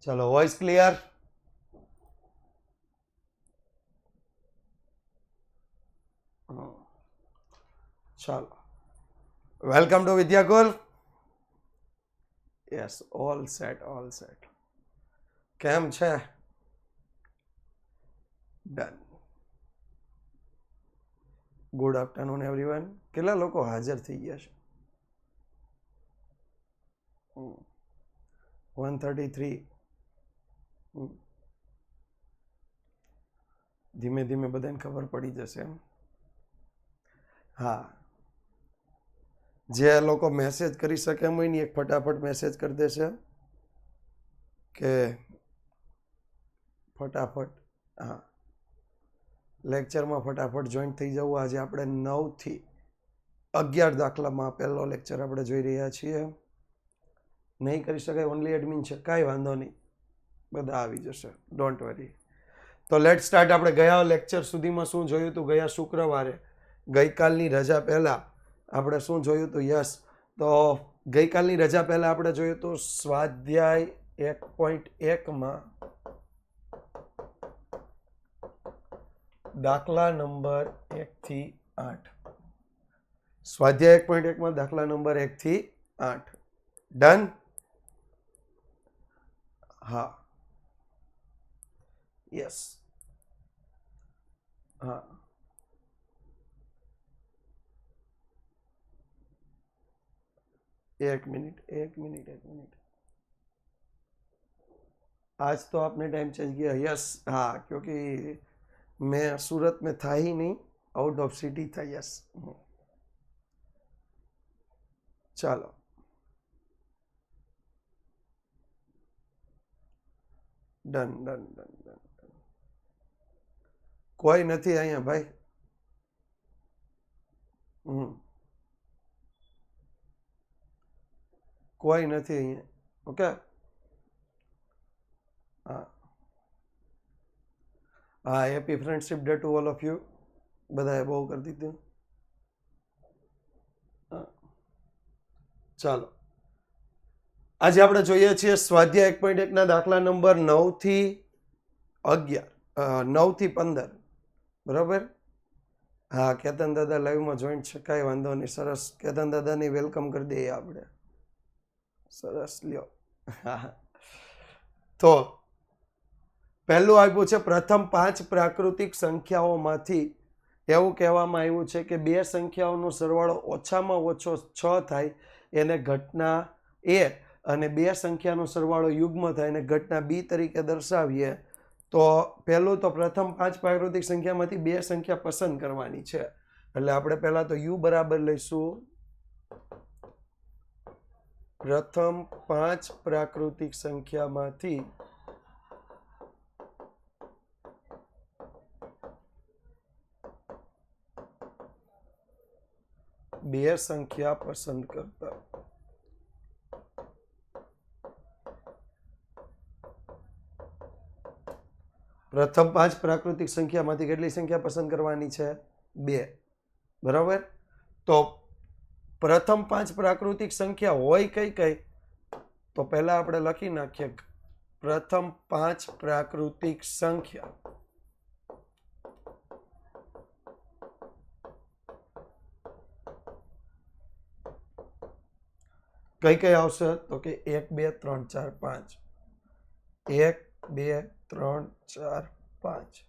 ચલો voice clear? ચાલો welcome to Vidyakul. Yes, all set all set. કેમ છે? ડન. Good afternoon everyone. કેટલા લોકો હાજર થઈ ગયા છે? 133. ધીમે ધીમે બધાને ખબર પડી જશે. હા, જે લોકો મેસેજ કરી શકે એમ હોય ને એક ફટાફટ મેસેજ કરી દેશે કે ફટાફટ હા લેક્ચરમાં ફટાફટ જોઈન્ટ થઈ જવું. આજે આપણે 9 થી 11 દાખલામાં પહેલો લેક્ચર આપણે જોઈ રહ્યા છીએ. નહીં કરી શકાય, ઓનલી એડમિન છે, કાંઈ વાંધો નહીં, બધા આવી જશે, ડોન્ટ વરી. તો લેટ સ્ટાર્ટ. આપણે ગયા લેક્ચર સુધીમાં શું જોયું હતું? ગયા શુક્રવારે, ગઈકાલની રજા પહેલાં આપણે શું જોયું હતું? યસ, તો ગઈકાલની રજા પહેલાં આપણે જોયું હતું સ્વાધ્યાય 1.1માં દાખલા નંબર 1 થી 8. સ્વાધ્યાય 1.1માં દાખલા નંબર 1 થી 8. ડન? હા, યસ, હા. एक मिनट. आज तो आपने टाइम चेंज किया. यस, हाँ, क्योंकि मैं सूरत में था ही नहीं, आउट ऑफ सिटी था. यस, ચાલો. ડન. કોઈ નથી અહીંયા ભાઈ. કોઈ નથી અહીંયા. ઓકે, હા, happy friendship day to all of you. બધાએ બહુ કરી દીધું. ચાલો, આજે આપણે જોઈએ છીએ સ્વાધ્યાય 1.1 ના દાખલા નંબર 9 થી 11, 9 થી 15. બરાબર? હા, કેતન દાદા લાઈવમાં જોઈન્ટ છે, કાંઈ વાંધો નહીં. સરસ, કેતન દાદાની વેલકમ કરી દઈએ આપણે. સરસ, લ્યો. તો પહેલું આપ્યું છે, પ્રથમ 5 પ્રાકૃતિક સંખ્યાઓમાંથી એવું કહેવામાં આવ્યું છે કે 2 સંખ્યાઓનો સરવાળો ઓછામાં ઓછો 6 થાય એને ઘટના એ અને 2 સંખ્યાનો સરવાળો યુગ્મ થાય એને ઘટના બી તરીકે દર્શાવીએ. તો પહેલું તો પ્રથમ 5 પ્રાકૃતિક સંખ્યામાંથી 2 સંખ્યા પસંદ કરવાની છે. એટલે આપણે પહેલાં તો યુ બરાબર લઈશું. પ્રથમ 5 પ્રાકૃતિક સંખ્યામાંથી 2 સંખ્યા પસંદ કરતા. પ્રથમ 5 પ્રાકૃતિક સંખ્યામાંથી કેટલી સંખ્યા પસંદ કરવાની છે? 2. બરાબર? તો પ્રથમ 5 પ્રાકૃતિક સંખ્યા હોય કઈ કઈ? તો પહેલા આપણે લખી નાખીએ પ્રથમ 5 પ્રાકૃતિક સંખ્યા. કઈ કઈ આવશે? તો કે 1 2 3 4 5. 1 2 3 4 5.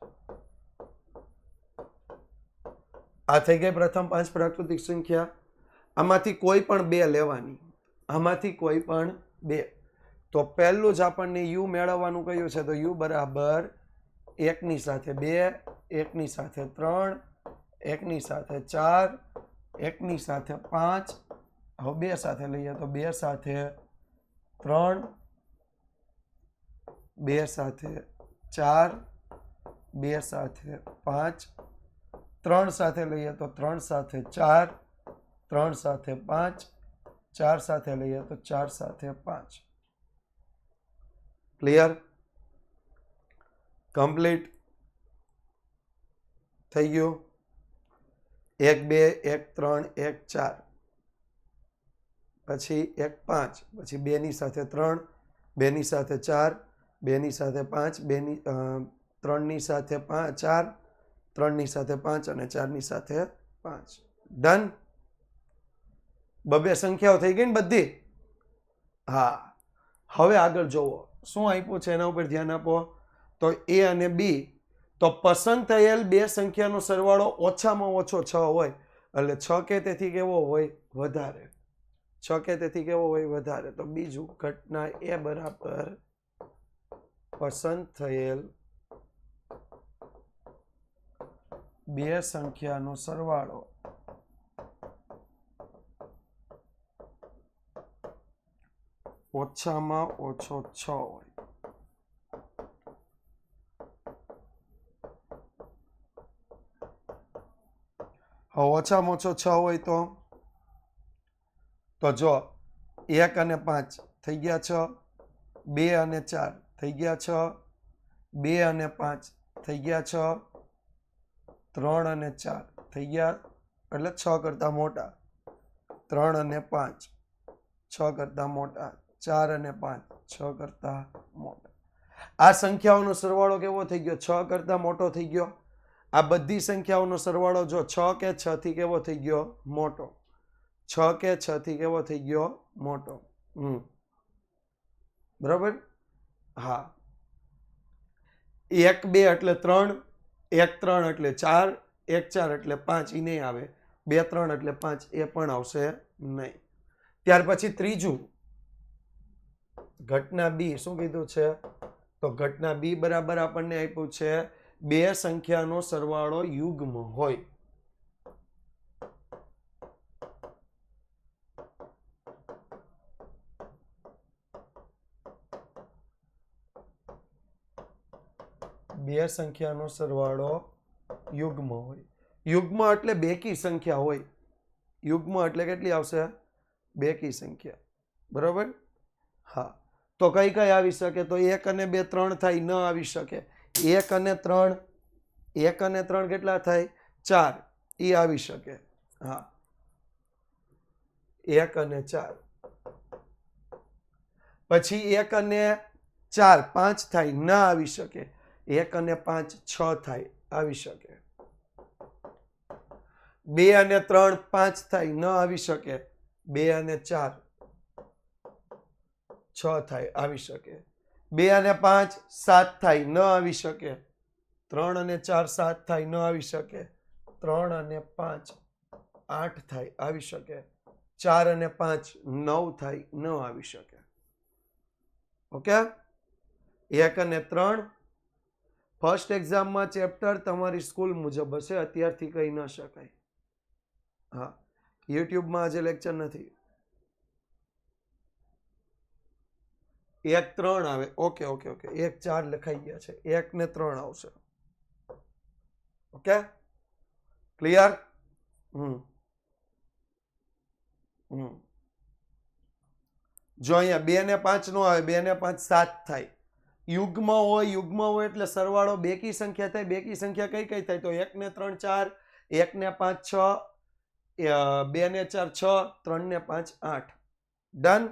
આ થઈ ગઈ પ્રથમ 5 પ્રાકૃતિક સંખ્યા. આમાંથી કોઈ પણ 2 લેવાની. આમાંથી કોઈ પણ 2. તો પહેલું જ આપણને યુ મેળવવાનું કહ્યું છે. તો યુ બરાબર 1 ની સાથે 2, 1 ની સાથે 3, 1 ની સાથે 4, 1 ની સાથે 5. હવે 2 સાથે લઈએ તો 2 સાથે 3, 2 સાથે 4, 2 સાથે 5, 3 સાથે લઈએ તો 3 સાથે 4, 3 સાથે 5, 4 સાથે લઈએ તો 4 સાથે 5. ક્લિયર? કમ્પ્લીટ થઈ ગયું? 1 2 1 3 1 4, પછી 1 5, પછી 2 ની સાથે 3, 2 ની સાથે 4, 2 ની સાથે 5, 3 ની સાથે 4, 3 ની સાથે 5 અને 4 ની સાથે 5. ડન. બબે સંખ્યાઓ થઈ ગઈ ને બધી? હા. હવે આગળ જોવો શું આપ્યું છે એના ઉપર ધ્યાન આપો. તો એ અને બી, તો પસંદ થયેલ બે સંખ્યાનો સરવાળો ઓછામાં ઓછો 6 હોય એટલે 6 કે તેથી કેવો હોય? વધારે. 6 કે તેથી કેવો હોય? વધારે. તો બીજું ઘટના એ બરાબર પસંદ થયેલ બે સંખ્યાનો સરવાળો ઓછામાં ઓછો 6 હોય. હવે ઓછામાં ઓછો 6 હોય તો જો 1 અને 5 થઈ ગયા 6, 2 અને 4 થઈ ગયા 6, 2 અને 5 થઈ ગયા 6, 3 અને 4 થઈ ગયા, એટલે 6 કરતા મોટા. 3 અને 5 6 કરતા મોટા. 4 અને 5 6 કરતા મોટા. આ સંખ્યાઓનો સરવાળો કેવો થઈ ગયો? 6 કરતા મોટો થઈ ગયો. આ બધી સંખ્યાઓનો સરવાળો જો 6 કે 6 થી કેવો થઈ ગયો? મોટો. 6 કે 6 થી કેવો થઈ ગયો? મોટો. બરાબર? હા. 1 2 એટલે 3, 1 3 એટલે 4, 1 4 એટલે 5 એ નહીં આવે. 2 3 એટલે 5 એ પણ આવશે નહીં. ત્યાર પછી ત્રીજું ઘટના બી શું કીધું છે? તો ઘટના બી બરાબર આપણને આપ્યું છે બે સંખ્યાનો સરવાળો યુગ્મ હોય. બે સંખ્યાનો સરવાળો યુગ્મ હોય. યુગ્મ એટલે બેકી સંખ્યા હોય. યુગ્મ એટલે કેટલી આવશે? બેકી સંખ્યા. બરાબર? હા. તો કઈ કઈ આવી શકે? તો 1 અને 2 3 થાય, ન આવી શકે. 1 અને 3 1 અને 3 કેટલા થાય? 4. એ આવી શકે. હા. 1 અને 4. પછી 1 અને 4 5 થાય, ન આવી શકે. 1 અને 5 6 થાય, આવી શકે. 2 અને 3 5 થાય, ન આવી શકે. 2 અને 4 6 થાય, આવી શકે. 2 અને 5 7 થાય, ન આવી શકે. 3 અને 4 7 થાય, ન આવી શકે. 3 અને 5 8 થાય, આવી શકે. 4 અને 5 9 થાય, ન આવી શકે. ઓકે? 1 અને 3 ફર્સ્ટ એક્ઝામમાં ચેપ્ટર તમારી સ્કૂલ મુજબ હશે, અત્યારથી કહી ન શકાય. હા. યુટ્યુબમાં આજે લેક્ચર નથી. 1 3 આવે. Okay okay okay. 1 4 લખાઈ ગયા છે. 1 ને 3 આવશે. ઓકે? ક્લિયર? જો અહીંયા 2 ને 5 નો આવે. 2 ને 5 7 થાય. યુગ્મ હોય એટલે સરવાળો બેકી સંખ્યા થાય. બેકી સંખ્યા કઈ કઈ થાય? તો 1 ને 3 4, 1 ને 5 6, 2 ને 4 6, 3 ને 5 8. ડન?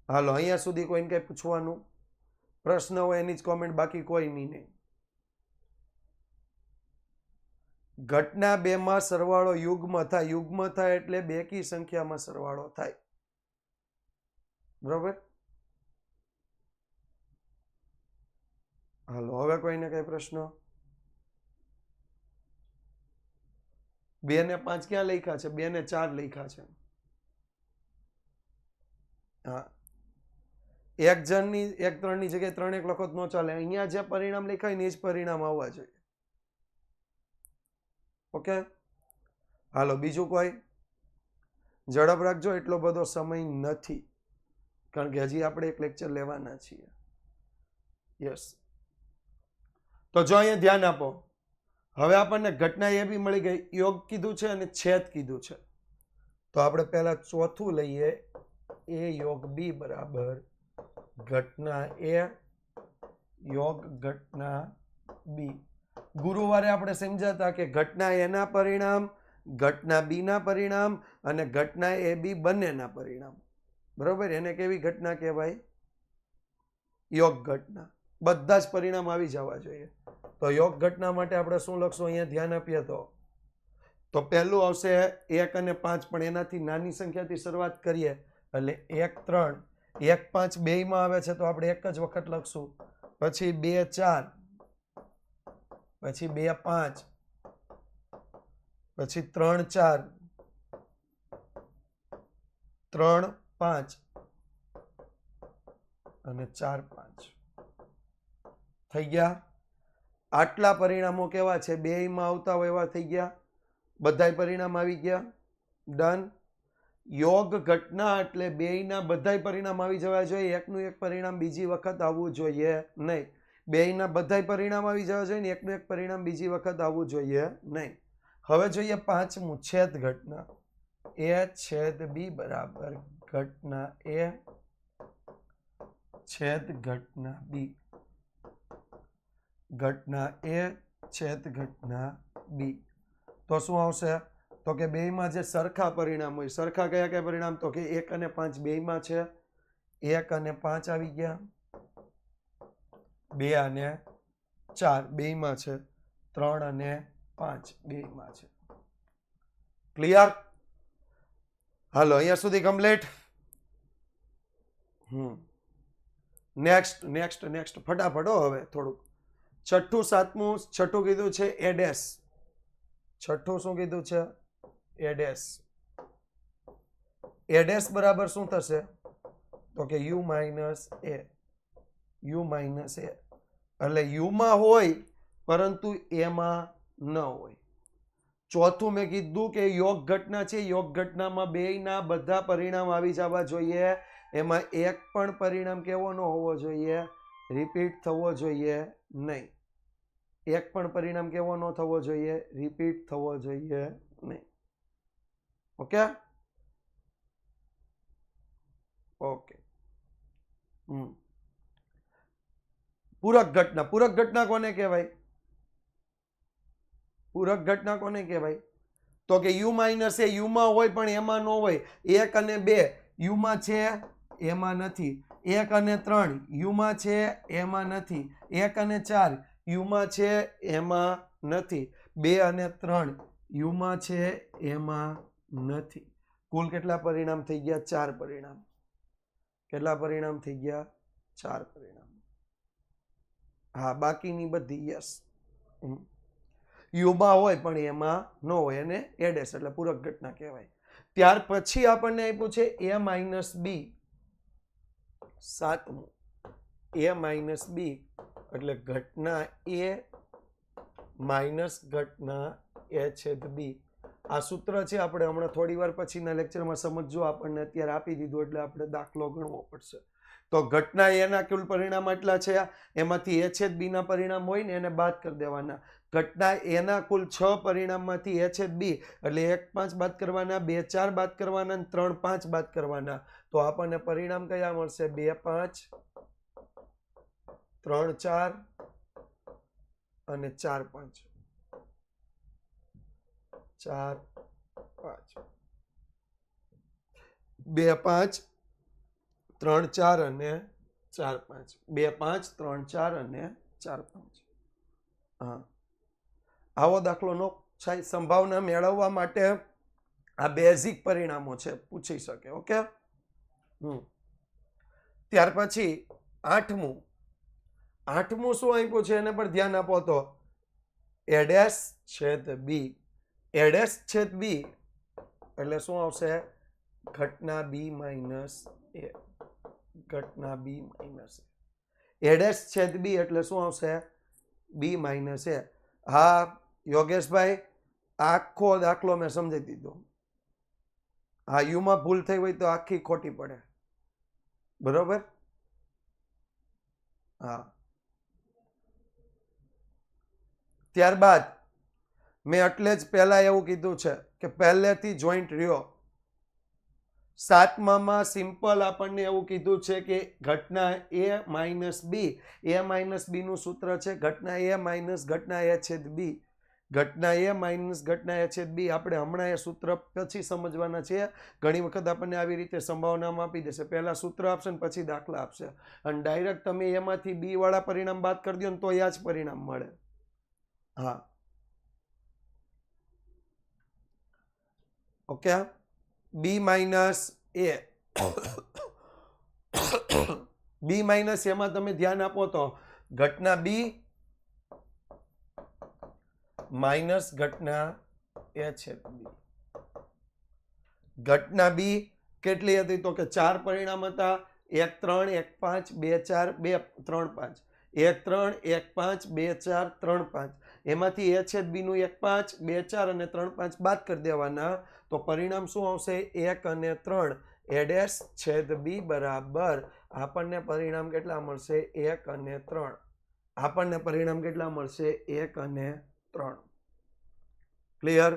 હાલો, અહીંયા સુધી કોઈને કઈ પૂછવાનું પ્રશ્ન હોય એની જ કોમેન્ટ, બાકી કોઈ નહીં. ઘટના 2 માં સરવાળો યુગ્મ થાય. યુગ્મ થાય એટલે બેકી સંખ્યામાં સરવાળો થાય. બરોબર? હાલો, હવે કોઈને કઈ પ્રશ્ન? 2 ને 5 ક્યાં લખ્યા છે? 2 ને 4 લખ્યા છે. હા. 1 જણની 1 3 ની જગ્યાએ 3 1 લખો તો ન ચાલે. અહીંયા જે પરિણામ લખાય ને એ જ પરિણામ આવવા જોઈએ. ઓકે? હાલો, બીજું કોઈ? ઝડપ રાખજો, એટલો બધો સમય નથી, કારણ કે હજી આપણે એક લેક્ચર લેવાના છીએ. યસ. તો જો અહીંયા ધ્યાન આપો. હવે આપણને ઘટના એ બી મળી ગઈ, યોગ કીધું છે અને છેદ કીધું છે. તો આપણે પહેલા ચોથું લઈએ. એ યોગ બી બરાબર ઘટના એ યોગ ઘટના બી. ગુરુવારે આપણે સમજાતા કે ઘટના એના પરિણામ, ઘટના બી ના પરિણામ અને ઘટના એ બી બંનેના પરિણામ. બરોબર, એને કેવી ઘટના કહેવાય? યોગ ઘટના. બધા જ પરિણામ આવી જવા જોઈએ. તો યોગ ઘટના માટે આપણે શું લખશું? અહીંયા ધ્યાન આપીએ તો પહેલું આવશે 1 અને 5, પણ એનાથી નાની સંખ્યાથી શરૂઆત કરીએ એટલે 1 3, 1 5 બેયમાં આવે છે તો આપણે એક જ વખત લખશું. પછી 2 4, પછી 2 5, પછી 3 4, 3 5 અને 4 5 થઈ ગયા. આટલા પરિણામો કેવા છે? બેયમાં આવતા હોય એવા થઈ ગયા. બધાય પરિણામ આવી ગયા. ડન. યોગ ઘટના એટલે બેયના બધાય પરિણામ આવી જવા જોઈએ. એકનું એક પરિણામ બીજી વખત આવવું જોઈએ નહીં. બેયના બધાય પરિણામ આવી જવા જોઈએ ને એકનું એક પરિણામ બીજી વખત આવવું જોઈએ નહીં. હવે જોઈએ પાંચમું, છેદ ઘટના. A છેદ B બરાબર ઘટના A છેદ ઘટના B. ઘટના A છેદ ઘટના B. તો શું આવશે? તો કે બેયમાં જે સરખા પરિણામ હોય, સરખા કયા કયા પરિણામ? તો કે 1 અને 5 બેયમાં છે. 1 અને 5 આવી ગયા. 2 અને 4 બેયમાં છે. 3 અને 5 બેયમાં છે. ક્લિયર? હાલો અહીંયા સુધી કમ્પ્લીટ. નેક્સ્ટ ફટાફટ હો. હવે થોડુંક છઠ્ઠું સાતમું. છઠ્ઠું કીધું છે A ડેશ. છઠ્ઠું શું કીધું છે? A dash. A ડેશ બરાબર શું થશે? તો કે U minus A. U minus A એટલે યુમાં હોય પરંતુ એમાં ન હોય. ચોથું મેં કીધું કે યોગ ઘટના છે. યોગ ઘટનામાં બેયના બધા પરિણામ આવી જવા જોઈએ. એમાં એક પણ પરિણામ કેવો ન હોવો જોઈએ? રિપીટ થવો જોઈએ નહીં. એક પણ પરિણામ કેવો ન થવો જોઈએ? રિપીટ થવો જોઈએ નહીં. Okay okay. પૂરક ઘટના. પૂરક ઘટના કોને કહેવાય? પૂરક ઘટના કોને કહેવાય? તો કે યુ માઇનસ એ યુમાં હોય પણ એમાં ન હોય. 1 અને 2 યુમાં છે એમાં નથી. 1 અને 3 યુમાં છે એમાં નથી. 1 અને 4 યુમાં છે એમાં નથી. 2 અને 3 યુમાં છે એમાં નથી. કુલ કેટલા પરિણામ થઈ ગયા? 4 પરિણામ. કેટલા પરિણામ થઈ ગયા? 4 પરિણામ. હા, બાકીની બધી યસ. યુમાં હોય પણ એમાં ન હોય એને A ડેશ એટલે પૂરક ઘટના કહેવાય. ત્યાર પછી આપણને આપ્યું છે A માઇનસ B. સાતમું A માઇનસ B એટલે ઘટના A માઇનસ ઘટના A છેદ B. આ સૂત્ર છે. આપણે હમણાં થોડી વાર પછીના લેક્ચરમાં સમજજો. આપણને અત્યારે આપી દીધું એટલે આપણે દાખલો ગણવો પડશે. તો ઘટના એના કુલ પરિણામ એટલા છે. એમાંથી A છેદ B ના પરિણામ હોય ને એને બાદ કરી દેવાના. ઘટના એના કુલ 6 પરિણામમાંથી A છેદ B એટલે 1 5 બાદ કરવાના, 2 4 બાદ કરવાના અને 3 5 બાદ કરવાના. તો આપણને પરિણામ કયા મળશે? 2 5, 3 4 અને 4 5. 4 5 2 5 3 4 અને 4 5. 2 5 3 4 અને 4 5. હા, આવો દાખલો નો સંભાવના મેળવવા માટે આ બેઝિક પરિણામો છે, પૂછી શકે. ઓકે. ત્યાર પછી આઠમું શું આપ્યું છે એને પર ધ્યાન આપો. તો A ડેશ છેદ B. A ડેશ છેદ B એટલે શું આવશે? ઘટના B માઇનસ A. ઘટના B માઇનસ A ડેશ છેદ B એટલે શું આવશે? B minus A. હા યોગેશભાઈ, આખો દાખલો મેં સમજાવી દીધો. હા, યુમાં ભૂલ થઈ હોય તો આખી ખોટી પડે. બરોબર? હા. ત્યારબાદ મેં એટલે જ પહેલા એવું કીધું છે કે પહેલેથી જોઈન્ટ રહ્યો. સાતમામાં સિમ્પલ આપણને એવું કીધું છે કે ઘટના A minus B. A minus B નું સૂત્ર છે ઘટના A માઇનસ ઘટના A છેદ B. ઘટના એ માઇનસ ઘટના એ છેદ બી આપણે હમણાં એ સૂત્ર પછી સમજવાના છે. ઘણી વખત આપણને આવી રીતે સંભાવનામાં આપી દેશે, પહેલા સૂત્ર આપશે ને પછી દાખલા આપશે, અને ડાયરેક્ટ તમે એમાંથી બી વાળા પરિણામ બાદ કરી દો ને તો આ જ પરિણામ મળે. હા, okay. B minus A B minus એમાં તમે ધ્યાન આપો તો ઘટના બી માઇનસ ઘટના એ છે બી. ઘટના બી કેટલી હતી તો કે 4 પરિણામ હતા, 1 3 1 5 2 4 2 3 5. 1 3 1 5 2 4 3 5. એમાંથી એ છેદ બી નું 1 5 2 4 અને 3 5 બાદ કરી દેવાના, તો પરિણામ શું આવશે? 1 અને 3 એ ડેશ છેદ બી બરાબર આપણને પરિણામ કેટલા મળશે? 1 અને 3. આપણને પરિણામ કેટલા મળશે? 1 અને 3. ક્લિયર?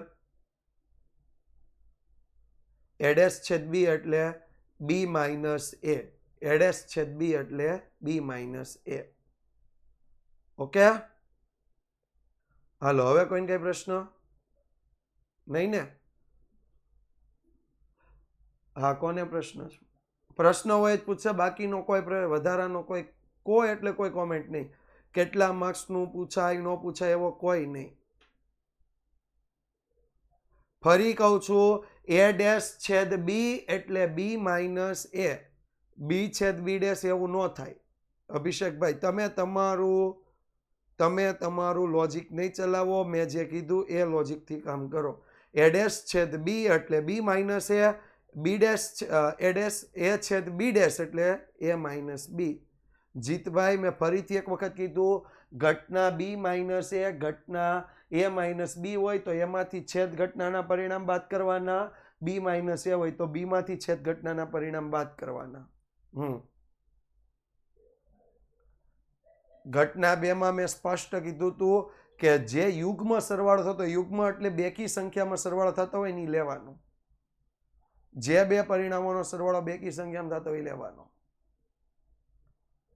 એડેસ છેદ બી એટલે બી માઇનસ એ. એડેસ છેદ બી એટલે બી માઇનસ એ. ઓકે, હાલો, હવે કોઈને કઈ પ્રશ્ન નહીં ને? હા, કોને પ્રશ્ન છે? પ્રશ્ન હોય જ પૂછશે, બાકીનો કોઈ વધારાનો કોઈ એટલે કોઈ કોમેન્ટ નહીં. કેટલા માર્ક્સનું પૂછાય ન પૂછાય એવો કોઈ નહીં. ફરી કહું છું, એ ડેશ છેદ બી એટલે બી માઇનસ એ. બી છેદ બી ડેશ એવું ન થાય. અભિષેકભાઈ, તમે તમારું લોજિક નહીં ચલાવો. મેં જે કીધું એ લોજિકથી કામ કરો. એ ડેશ છેદ બી એટલે B minus A. B dash A dash A છેદ બી ડેશ એટલે એ માઇનસ બી. જીતભાઈ, મેં ફરીથી એક વખત કીધું, ઘટના બી માઇનસ એ ઘટના એ માઇનસ બી હોય તો એમાંથી છેદ ઘટનાના પરિણામ બાદ કરવાના. બી માઇનસ એ હોય તો બી માંથી છેદ ઘટનાના પરિણામ બાદ કરવાના. ઘટના 2 માં મેં સ્પષ્ટ કીધું હતું કે જે યુગ્મ સરવાળો થતો, યુગ્મ એટલે બેકી સંખ્યામાં સરવાળો થતો હોય ને લેવાનો. જે બે પરિણામોનો સરવાળો બેકી સંખ્યામાં થતો હોય લેવાનો.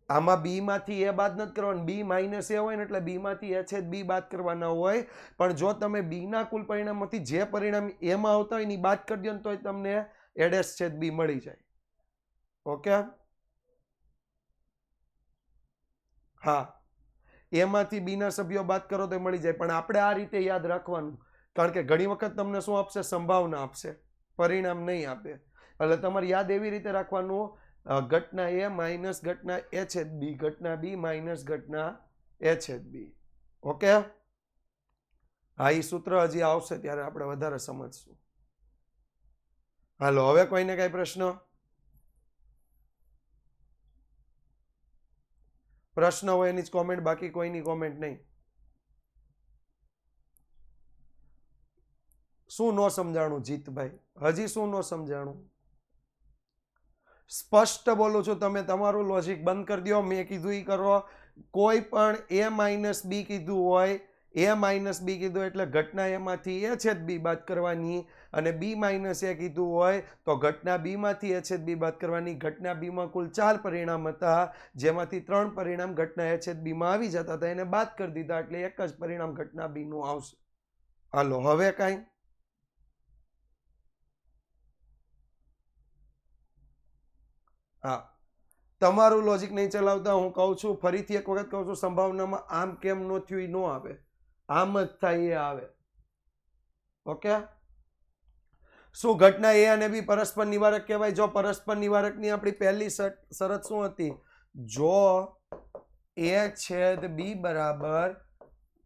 આમાં બી માંથી એ બાદ નથી કરવાનું. બી માઇનસ એ હોય ને એટલે બી માંથી એ છેદ બી બાદ કરવાના હોય. પણ જો તમે બી ના કુલ પરિણામમાંથી જે પરિણામ એમાં આવતા હોય એની બાદ કરી દો ને તો તમને એડેસ છેદ બી મળી જાય. ઓકે, હા, એમાંથી બી ના સભ્યો બાદ કરો તો મળી જાય. પણ આપણે આ રીતે યાદ રાખવાનું, કારણ કે ઘણી વખત તમને શું આપશે? સંભાવના આપશે, પરિણામ નહીં આપે. એટલે તમારે યાદ એવી રીતે રાખવાનું, ઘટના એ માઇનસ ઘટના એ છેદ બી, ઘટના બી માઇનસ ઘટના એ છેદ બી. ઓકે, હા, એ સૂત્ર હજી આવશે ત્યારે આપણે વધારે સમજશું. હાલો, હવે કોઈને કઈ પ્રશ્ન હોય એની જ કોમેન્ટ, બાકી કોઈની કોમેન્ટ નહીં. શું ન સમજાણું જીતભાઈ? હજી શું ન સમજાણું? સ્પષ્ટ બોલું છું, તમે તમારું લોજિક બંધ કરી દો. મેં કીધું એ કરો. કોઈ પણ એ માઇનસ બી કીધું હોય, એ માઇનસ બી કીધું એટલે ઘટના એમાંથી એ છેદ બી બાદ કરવાની, અને બી માઇનસ એ કીધું હોય તો ઘટના બી માંથી એ છેદ બી બાદ કરવાની. ઘટના બી માં કુલ 4 પરિણામ હતા, જેમાંથી 3 પરિણામ ઘટના એ છેદ બી માં આવી જતા હતા, એને બાદ કરી દીધા એટલે એક જ પરિણામ ઘટના બી નું આવશે. હાલો, હવે કાંઈ? હા, તમારું લોજિક નહીં ચલાવતા. હું કહું છું, ફરીથી એક વખત કહું છું, સંભાવનામાં આમ કેમ ન થયું એ ન આવે, આમ જ થાય એ આવે. ઓકે, શું ઘટના એ અને બી પરસ્પર નિવારક કહેવાય? જો પરસ્પર નિવારકની આપણી પહેલી શરત શું હતી? જો એ છેદ બી બરાબર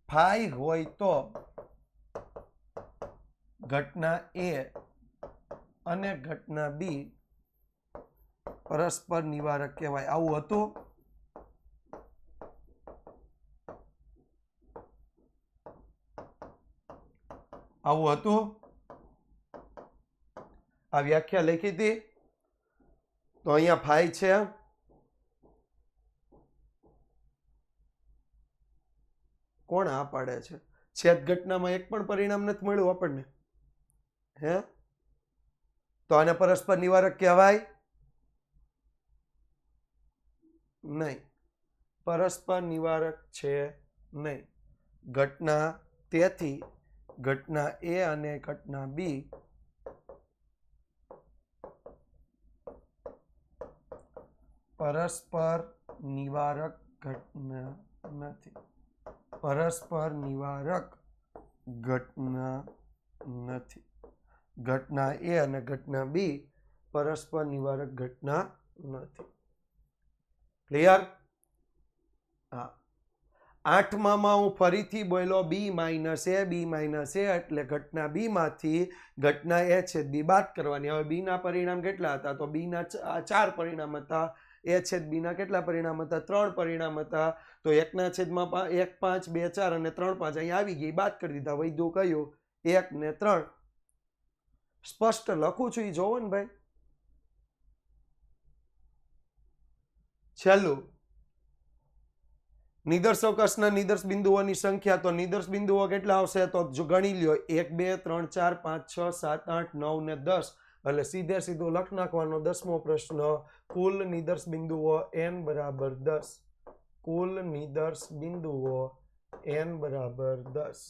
ફાઈ હોય તો ઘટના એ અને ઘટના બી પરસ્પર નિવારક કહેવાય. આવું હતું? આવું હતું? આ વ્યાખ્યા લખી હતી તો અહીંયા ફાઈ છે. કોણ આ પાડે છે? છેદ ઘટનામાં એક પણ પરિણામ નથી મળ્યું આપણને. હે? તો આને પરસ્પર નિવારક કહેવાય નહીં. પરસ્પર નિવારક છે નહીં. ઘટના તેથી ઘટના એ અને ઘટના બી પરસ્પર નિવારક ઘટના નથી. પરસ્પર નિવારક ઘટના નથી. ઘટના એ અને ઘટના બી પરસ્પર નિવારક ઘટના નથી. ક્લિયર? હા. 8માં હું ફરીથી બોલ્યો બી માઇનસ એ એટલે ઘટના બી માંથી ઘટના એ છેદ બી બાદ કરવાની. હવે બી ના પરિણામ કેટલા હતા? તો બી ના 4 પરિણામ હતા. એ છેદ બી ના કેટલા પરિણામ હતા? 3 પરિણામ હતા. તો 1 છેદમાં 1 5 2 4 અને 3 5 અહીંયા આવી ગઈ, બાદ કરી દીધા. વૈધું કયું? 1 ને 3. સ્પષ્ટ લખું છું, એ જોવો ને ભાઈ. છેલ્લું નિદર્શકસના નિદર્શ બિંદુઓની સંખ્યા. તો નિદર્શ બિંદુઓ કેટલા આવશે? તો જો ગણી લ્યો 1 2 3 4 5 6 7 8 9 ને 10. એટલે સીધે સીધું લખ નાખવાનો 10મો પ્રશ્ન. કુલ નિદર્શ બિંદુઓ n બરાબર 10. કુલ નિદર્શ બિંદુઓ n બરાબર 10.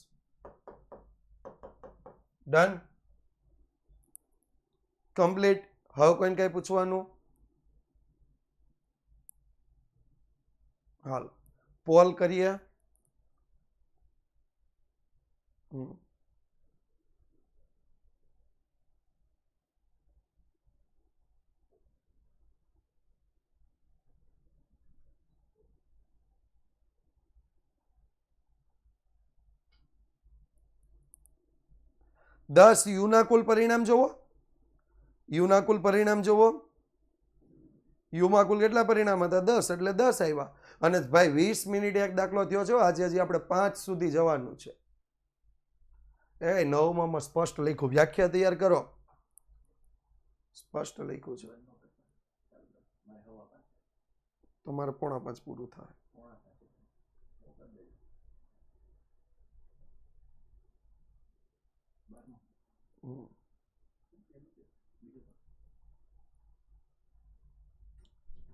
ડન? કમ્પ્લીટ. હવે કોઈને કઈ પૂછવાનું? હાલ પોલ કરીએ. દસ યુના કુલ પરિણામ જોવો. યુના કુલ પરિણામ જોવો. યુમાં કુલ કેટલા પરિણામ હતા? 10. એટલે 10 આવ્યા. અને ભાઈ 20 મિનિટ એક દાખલો થયો છે. આજે હજી આપણે 5 સુધી જવાનું છે. એ 9માં સ્પષ્ટ લખ્યું. વ્યાખ્યા તૈયાર કરો. સ્પષ્ટ લખ્યું છે. તમારે 4:45 પૂરું થાય.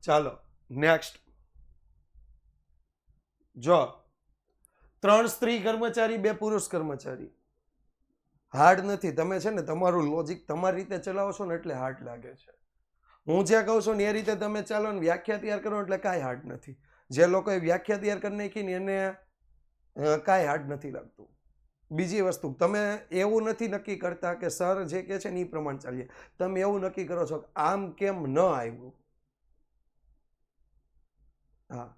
ચાલો નેક્સ્ટ. જો 3 સ્ત્રી કર્મચારી 2 પુરુષ કર્મચારી. હાર્ડ નથી. તમે છે ને તમારું લોજિક તમારી રીતે ચલાવો છો ને એટલે હાર્ડ લાગે છે. હું જે કહું છું ને એ રીતે તમે ચાલો ને વ્યાખ્યા તૈયાર કરો એટલે કાંઈ હાર્ડ નથી. જે લોકોએ વ્યાખ્યા તૈયાર કરી નાખી ને એને કાંઈ હાર્ડ નથી લાગતું. બીજી વસ્તુ, તમે એવું નથી નક્કી કરતા કે સર જે કહે છે ને એ પ્રમાણે ચાલીએ. તમે એવું નક્કી કરો છો કે આમ કેમ ન આવ્યું, હા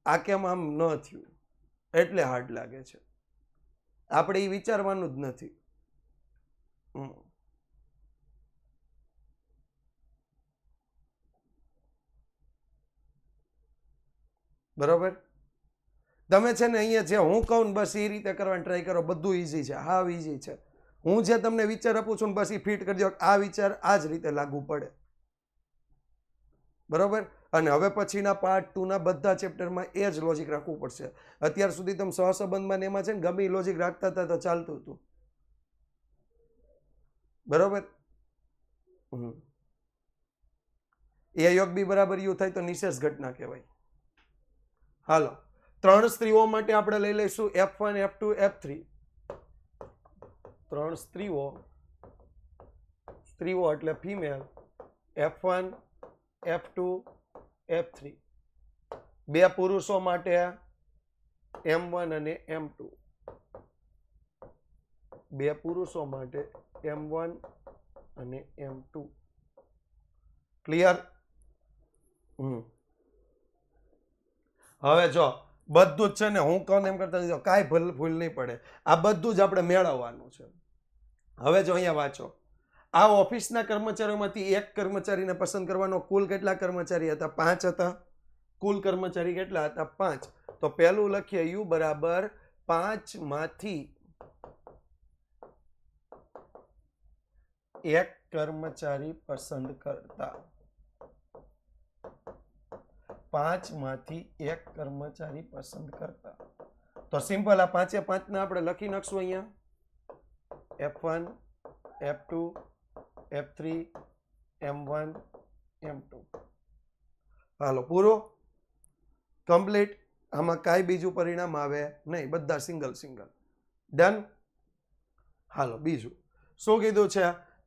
આ કેમ આમ ન થયું, એટલે હાર્ડ લાગે છે. આપણે એ વિચારવાનું જ નથી. બરોબર? તમે છે ને અહીંયા જે હું કહું ને બસ એ રીતે કરવાની ટ્રાય કરો. બધું ઈઝી છે. હાવ ઈઝી છે. હું જે તમને વિચાર આપું છું ને બસ એ ફિટ કરી દો. આ વિચાર આ જ રીતે લાગુ પડે. બરોબર? અને હવે પછીના પાર્ટ 2ના બધા ચેપ્ટરમાં એ જ લોજિક રાખવું પડશે. અત્યાર સુધી તમે સહસંબંધમાં ને એમાં છે ને ગમે લોજિક રાખતા હતા તો ચાલતું હતું. બરોબર? એ યોગ બી બરાબર યુ થાય તો નિશેષ ઘટના કહેવાય. હાલો 3 સ્ત્રીઓ માટે આપણે લઈ લઈશું F1 F2 F3. 3 સ્ત્રીઓ એટલે ફિમેલ. F1 F2 F3. 2 પુરુષો માટે M1 અને M2. 2 પુરુષો માટે M1 અને M2. ક્લિયર? હવે જો બધું જ છે ને હું કહું એમ કરતા કાંઈ ભૂલ નહીં પડે. આ બધું જ આપણે મેળવવાનું છે. હવે જો અહીંયા વાંચો. આ ઓફિસના કર્મચારીઓમાંથી એક કર્મચારીને પસંદ કરવાનો. કુલ કેટલા કર્મચારી હતા? 5 હતા. કુલ કર્મચારી કેટલા હતા? 5. તો પહેલું લખીએ યુ બરાબર 5 માંથી એક કર્મચારી પસંદ કરતા. 5 માંથી એક કર્મચારી પસંદ કરતા. તો સિમ્પલ આ 5 એ 5 ને આપણે લખી નાખશું અહીંયા. F1 F2 F3 M1 M2. હાલો પૂરો કમ્પ્લીટ. આમાં કાંઈ બીજું પરિણામ આવે નહીં. બધા સિંગલ સિંગલ. ડન. હાલો બીજું શું કીધું છે?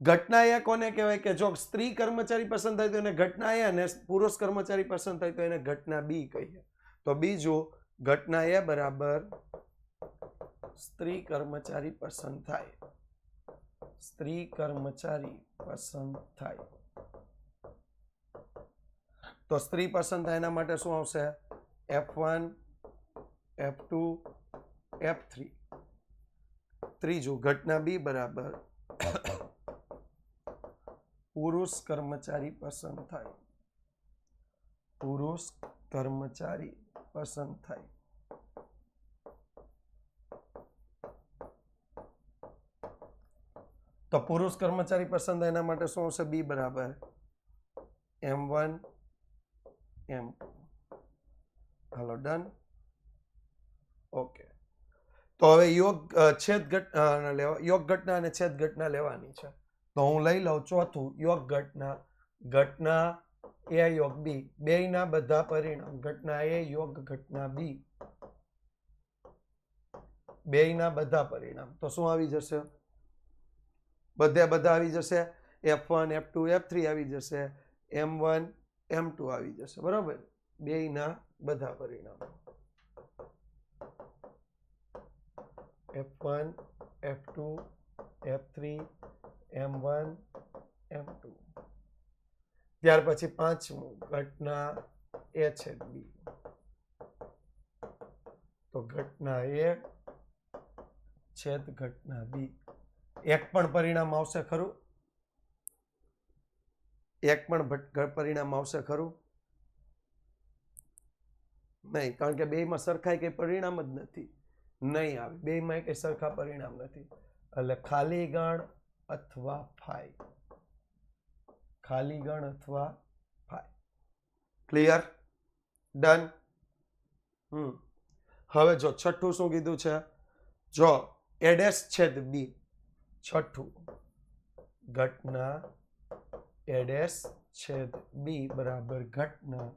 ઘટના એ કોને કહેવાય કે જો સ્ત્રી કર્મચારી પસંદ થાય તો એને ઘટના એ અને પુરુષ કર્મચારી પસંદ થાય તો એને ઘટના બી કહીએ. તો બીજું ઘટના એ બરાબર સ્ત્રી કર્મચારી પસંદ થાય. સ્ત્રી કર્મચારી પસંદ થાય તો સ્ત્રી પસંદ થાય એના માટે શું આવશે? F1 F2 F3. ત્રીજું ઘટના બી બરાબર પુરુષ કર્મચારી પસંદ થાય. પુરુષ કર્મચારી પસંદ થાય. તો પુરુષ કર્મચારી પસંદ એના માટે શું આવશે? બી બરાબર M1 M2. હાલો ડન. ઓકે. તો હવે યોગ ઘટના અને છેદ ઘટના લેવાની છે. તો હું લઈ લઉં ચોથું યોગ ઘટના. ઘટના એ યોગ બી બેયના બધા પરિણામ. ઘટના એ યોગ ઘટના બી બેયના બધા પરિણામ. તો શું આવી જશે? બધા આવી જશે. F1 F2 F3 આવી જશે. M1 M2 આવી જશે. બરાબર. બેયના બધા પરિણામ. F1 F2 F3 M1 M2. ત્યાર પછી પાંચમું ઘટના એ છેદ બી. તો ઘટના એ છેદ ઘટના બી. એક પણ પરિણામ આવશે ખરું? એક પણ પરિણામ આવશે ખરું? નહીં, કારણ કે બેયમાં સરખાઈ કઈ પરિણામ જ નથી. નહીં આવે. બેયમાં કઈ સરખા પરિણામ નથી. એટલે ખાલી ગણ અથવા ફાઈ. ખાલી ગણ અથવા ફાઈ. ક્લિયર? ડન. હવે જો છઠ્ઠું શું કીધું છે? જો A' છેદ બી. છઠ્ઠું ઘટના A' છેદ બી બરાબર ઘટના